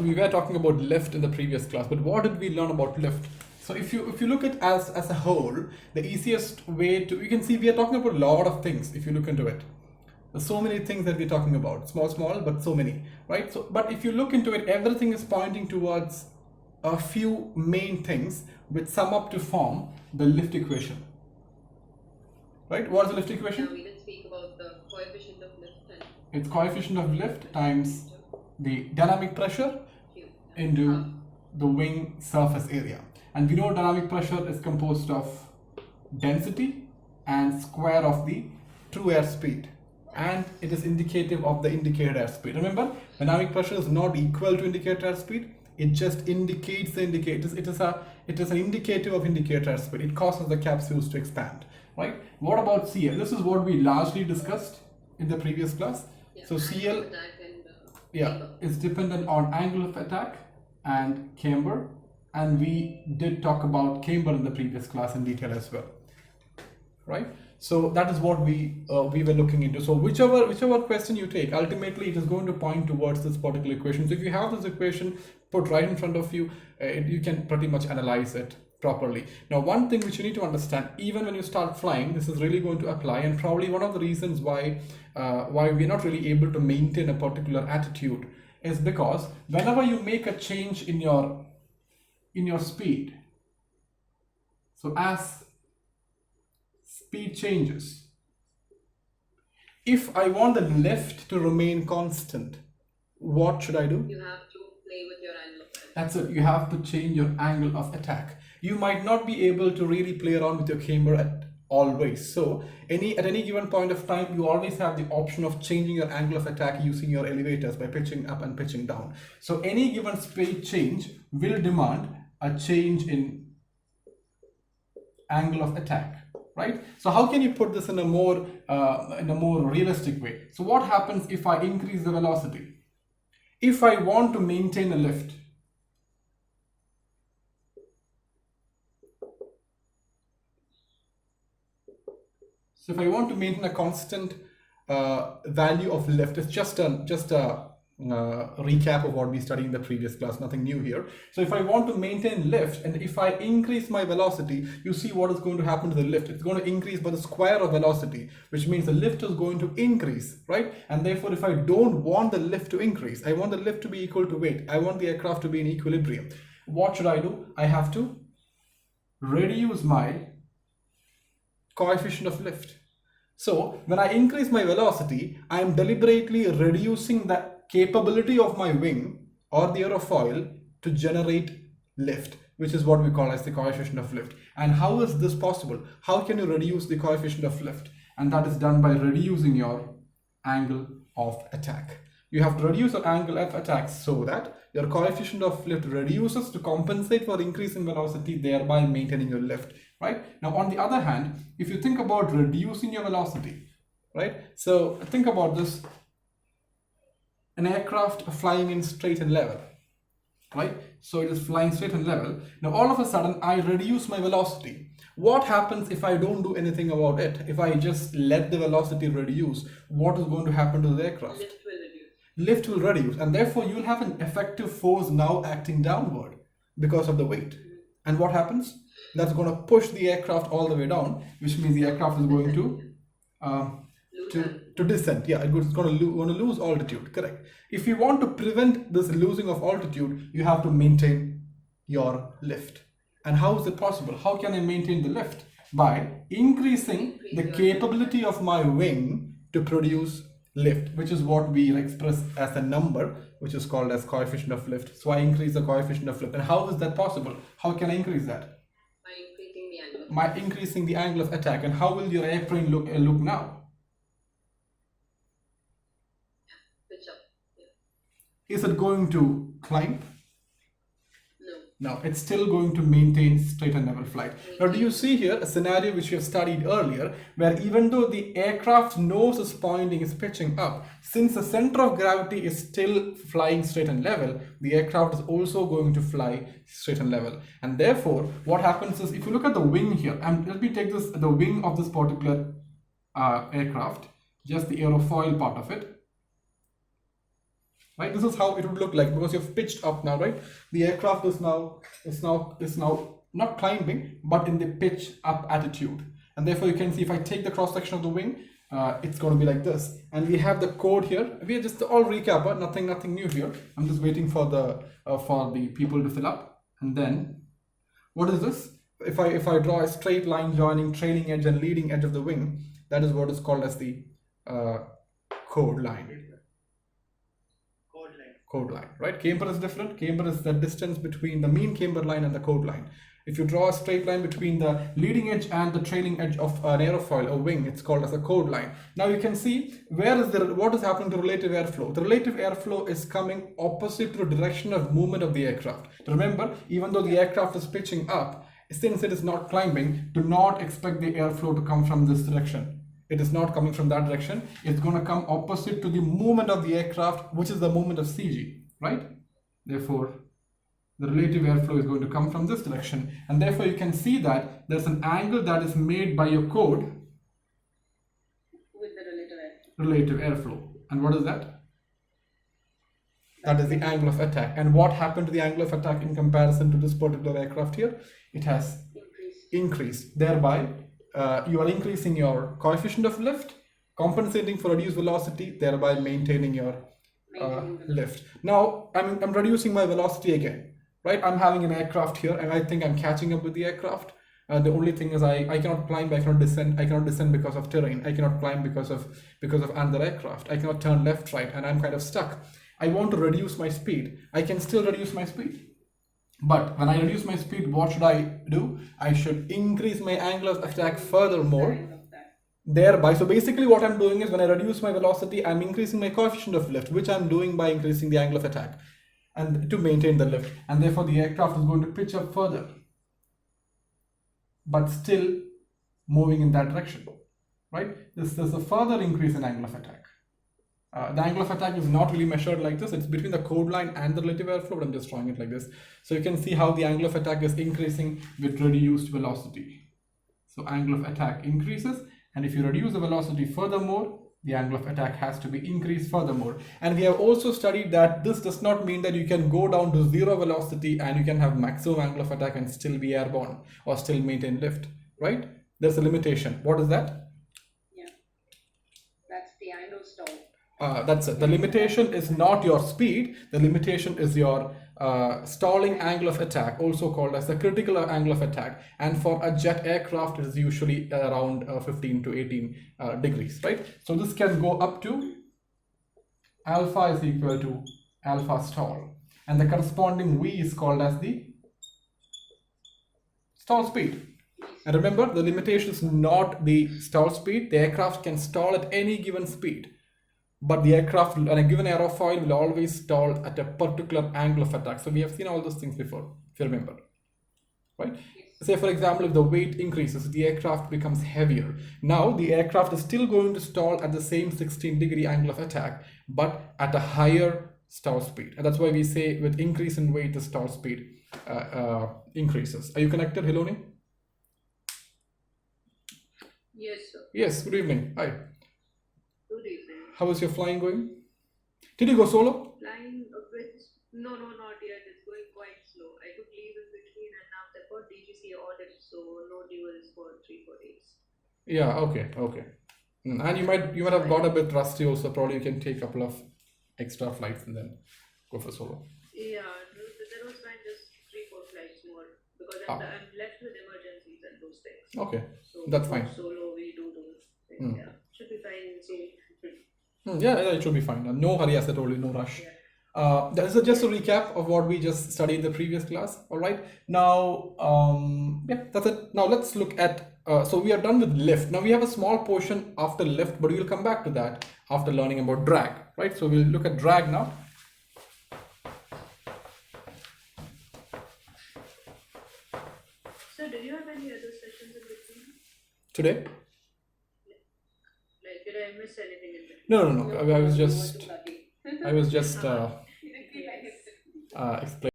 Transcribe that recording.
So we were talking about lift in the previous class, but what did we learn about lift? So if you look at as a whole, the easiest way to, you can see we are talking about a lot of things if you look into it. There's so many things that we're talking about, small, but so many, right? So, but if you look into it, everything is pointing towards a few main things which sum up to form the lift equation, right? What is the lift equation? Now we can speak about the coefficient of lift. It's coefficient of lift times the dynamic pressure into the wing surface area. And we know dynamic pressure is composed of density and square of the true airspeed. And it is indicative of the indicated airspeed. Remember, dynamic pressure is not equal to indicated airspeed. It just indicates the indicators. It is an indicator of indicated airspeed. It causes the capsules to expand, right? What about CL? This is what we largely discussed in the previous class. Yeah, so CL, camber is dependent on angle of attack and camber. And we did talk about camber in the previous class in detail as well, right? So that is what we were looking into. So whichever question you take, ultimately it is going to point towards this particular equation. So if you have this equation put right in front of you, you can pretty much analyze it properly. Now, one thing which you need to understand, even when you start flying, this is really going to apply, and probably one of the reasons why we're not really able to maintain a particular attitude is because whenever you make a change in your speed, so as speed changes, if I want the lift to remain constant, what should I do? You have to play with your angle of attack. That's it. You have to change your angle of attack. You might not be able to really play around with your camber at always. So at any given point of time, you always have the option of changing your angle of attack using your elevators by pitching up and pitching down. So any given speed change will demand a change in angle of attack. Right? So how can you put this in a more realistic way? So what happens if I increase the velocity? If I want to maintain a lift, so if I want to maintain a constant value of lift, it's just a recap of what we studied in the previous class, nothing new here. So if I want to maintain lift, and if I increase my velocity, you see what is going to happen to the lift. It's going to increase by the square of velocity, which means the lift is going to increase, right? And therefore, if I don't want the lift to increase, I want the lift to be equal to weight, I want the aircraft to be in equilibrium. What should I do? I have to reduce my coefficient of lift. So when I increase my velocity, I am deliberately reducing the capability of my wing or the aerofoil to generate lift, which is what we call as the coefficient of lift. And how is this possible? How can you reduce the coefficient of lift? And that is done by reducing your angle of attack. You have to reduce your angle of attack so that your coefficient of lift reduces to compensate for increase in velocity, thereby maintaining your lift, right? Now, on the other hand, if you think about reducing your velocity, right? So think about this. An aircraft flying in straight and level, right? So it is flying straight and level. Now all of a sudden I reduce my velocity. What happens if I don't do anything about it? If I just let the velocity reduce, what is going to happen to the aircraft? Lift will reduce. Lift will reduce, and therefore you'll have an effective force now acting downward because of the weight. And what happens? That's going to push the aircraft all the way down, which means the aircraft is going to descend. Yeah, it's going to lose altitude. Correct. If you want to prevent this losing of altitude, you have to maintain your lift. And how is it possible? How can I maintain the lift? By increasing the capability of my wing to produce lift, which is what we express as a number, which is called as coefficient of lift. So I increase the coefficient of lift. And how is that possible? How can I increase that? By increasing the angle. By increasing the angle of attack. And how will your airplane look now? Is it going to climb? No, it's still going to maintain straight and level flight. Now, do you see here a scenario which we have studied earlier, where even though the aircraft nose is pointing, is pitching up, since the center of gravity is still flying straight and level, the aircraft is also going to fly straight and level. And therefore, what happens is, if you look at the wing here, and let me take the wing of this particular aircraft, just the aerofoil part of it. right? This is how it would look like because you've pitched up now, right? The aircraft is now not climbing, but in the pitch up attitude. And therefore you can see if I take the cross section of the wing, it's going to be like this. And we have the code here. We are just all recap, but nothing new here. I'm just waiting for the people to fill up. And then what is this? If I draw a straight line joining trailing edge and leading edge of the wing, that is what is called as the chord line. Chord line, right? Camber is different. Camber is the distance between the mean camber line and the chord line. If you draw a straight line between the leading edge and the trailing edge of an aerofoil, a wing, it's called as a chord line. Now you can see what is happening to relative airflow. The relative airflow is coming opposite to the direction of movement of the aircraft. Remember, even though the aircraft is pitching up, since it is not climbing, do not expect the airflow to come from this direction. It is not coming from that direction. It's going to come opposite to the movement of the aircraft, which is the movement of CG, right? Therefore, the relative airflow is going to come from this direction. And therefore, you can see that there's an angle that is made by your chord with the relative airflow. And what is that? That is the angle of attack. And what happened to the angle of attack in comparison to this particular aircraft here? It has increased. Thereby, you are increasing your coefficient of lift, compensating for reduced velocity, thereby maintaining your lift. Now, I'm reducing my velocity again, right? I'm having an aircraft here, and I think I'm catching up with the aircraft. The only thing is I cannot climb, I cannot descend. I cannot descend because of terrain. I cannot climb because of another aircraft. I cannot turn left, right, and I'm kind of stuck. I want to reduce my speed. I can still reduce my speed. But when I reduce my speed, what should I do? I should increase my angle of attack furthermore. Thereby, so basically what I'm doing is when I reduce my velocity, I'm increasing my coefficient of lift, which I'm doing by increasing the angle of attack and to maintain the lift. And therefore the aircraft is going to pitch up further, but still moving in that direction, right? There's a further increase in angle of attack. The angle of attack is not really measured like this. It's between the chord line and the relative airflow, but I'm just drawing it like this. So you can see how the angle of attack is increasing with reduced velocity. So angle of attack increases, and if you reduce the velocity furthermore, the angle of attack has to be increased furthermore. And we have also studied that this does not mean that you can go down to zero velocity and you can have maximum angle of attack and still be airborne or still maintain lift, right? There's a limitation. What is that? Yeah, that's the angle stall. That's it. The limitation is not your speed. The limitation is your stalling angle of attack, also called as the critical angle of attack. And for a jet aircraft, it is usually around 15 to 18 degrees, right? So this can go up to alpha is equal to alpha stall. And the corresponding V is called as the stall speed. And remember, the limitation is not the stall speed. The aircraft can stall at any given speed. But the aircraft on a given aerofoil will always stall at a particular angle of attack. So we have seen all those things before, if you remember, right? Say for example, if the weight increases, the aircraft becomes heavier. Now the aircraft is still going to stall at the same 16-degree angle of attack, but at a higher stall speed. And that's why we say with increase in weight, the stall speed increases. Are you connected, Hiloni? Yes, sir. Yes, good evening. Hi. Good evening. How is your flying going? Did you go solo? Flying a bit. No, not yet. It's going quite slow. I took leave in between and now they've got DGC audit, so no duels for 3-4 days. Yeah, okay. And you might have got a bit rusty also. Probably you can take a couple of extra flights and then go for solo. Yeah, there was fine, just 3-4 flights more because I'm left with emergencies and those things. Okay, So that's fine. Solo, we do those things. Yeah, should be fine soon. Yeah, it should be fine. No hurry, as I told you, no rush. This is just a recap of what we just studied in the previous class. All right. Now, yeah, that's it. Now let's look at. So we are done with lift. Now we have a small portion after lift, but we will come back to that after learning about drag. Right. So we'll look at drag now. So, did you have any other sessions in between? Today? Like, did I miss anything in between? No. I was just explaining